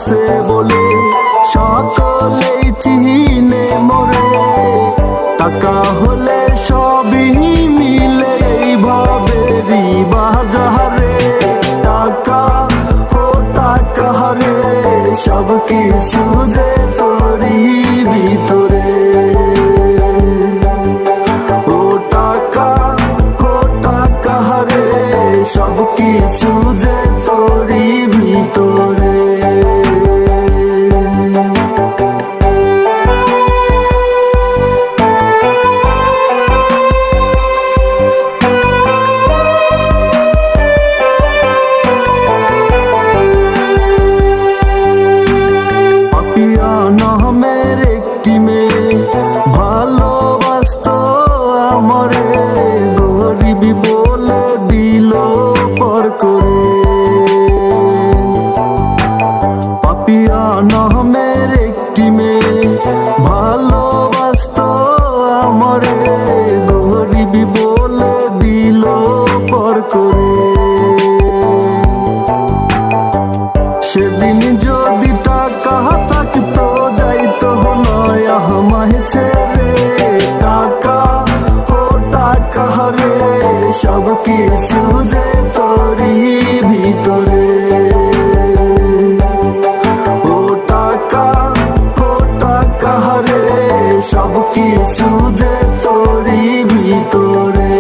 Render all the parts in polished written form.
আছে বলে সকলেই চিনে মোরে। টাকা হলে সবই মিলে এইভাবেরই বাজারে। টাকা ও টাকা রে সব কিছু যে তোরই ভিতরে। ও টাকা রে সব কিছু যে তোরই ভিতরে। পাপিয়া নামের একটি মেয়ে ভালোবাসতো আমারে, গরিবি বলে দিল পর করে। পাপিয়া নামের একটি মেয়ে ভালোবাসতো আমারে, গরিবি বলে দিল পর করে। সেদিন যদি টাকা থাকতো যাইতো নয়া আমায় ছেড়ে। টাকা ও টাকা রে সব কিছু যে তোরই ভিতরে। ও টাকা রে সব কিছু যে তোরই ভিতরে।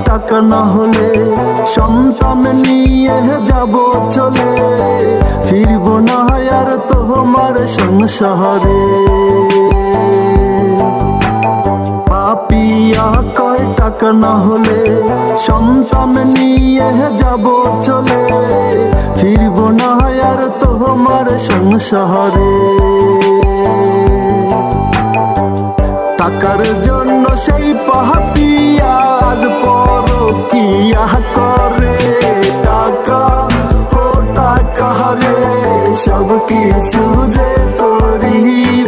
টাকা না হলে সন্তান নিয়ে যাব চলে, ফিরব না আর তোমার সংসারে। পাপিয়া কয় টাকা না হলে সন্তান নিয়ে যাব চলে, ফিরব না আর তোমার সংসারে। টাকার জন্য সেই পাপিয়া আজ পরকিয়া করে। টাকা ও টাকা রে সব কিছু যে তোরই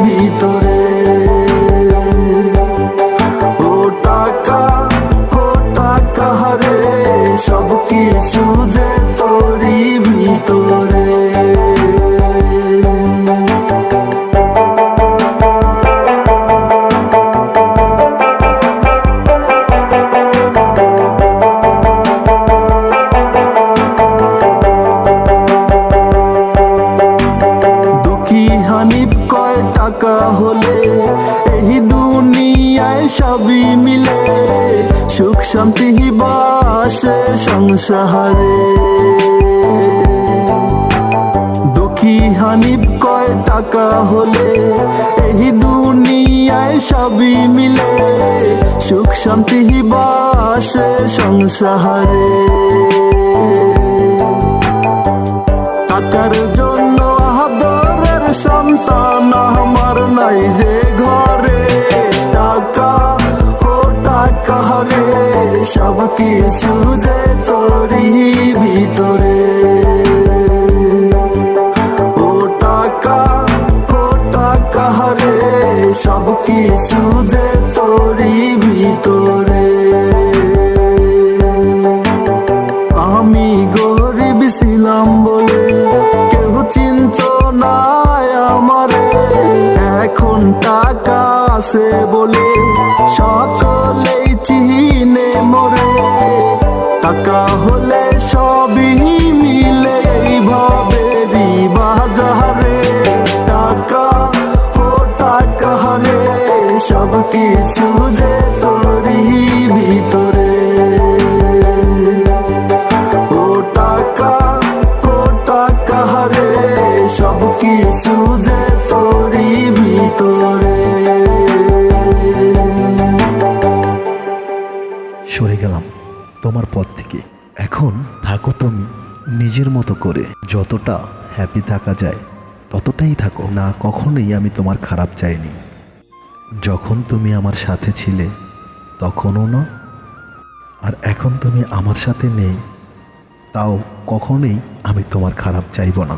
ভিতরে। ও টাকা রে সব কিছু যে তোরই ভিতরে। টাকা হলে এই দুনিয়ায় সবই মিলে, সুখ শান্তি বাসে সংসারে। দুঃখী হানিফ কয় টাকা হলে এই দুনিয়ায় সবই মিলে, সুখ শান্তি বাসে সংসারে। টাকার জন্য আদরের সন্তান আমার নাই যে ঘরে। টাকা ও টাকা রে সব কিছু যে তোরই ভিতরে। ও টাকা রে সব কিছু যে তোরই ভিতরে। আমি গরিব ছিলাম বলে কেউ চিনতো না আমারে, এখন টাকা আছে বলে সকলেই চিনে মোরে। টাকা হলে সবই মিলে এইভাবেরই বাজারে। টাকা ও টাকা রে সব কিছু যে তোরই ভিতরে। ও টাকা রে সব কিছু যে তোরই ভিতরে। সরে গেলাম তোমার পথ থেকে। এখন থাকো তুমি নিজের মতো করে। যতটা হ্যাপি থাকা যায় ততটাই থাকো না। কখনোই আমি তোমার খারাপ চাইনি। যখন তুমি আমার সাথে ছিলে তখনও না, আর এখন তুমি আমার সাথে নেই তাও কখনোই আমি তোমার খারাপ চাইবো না।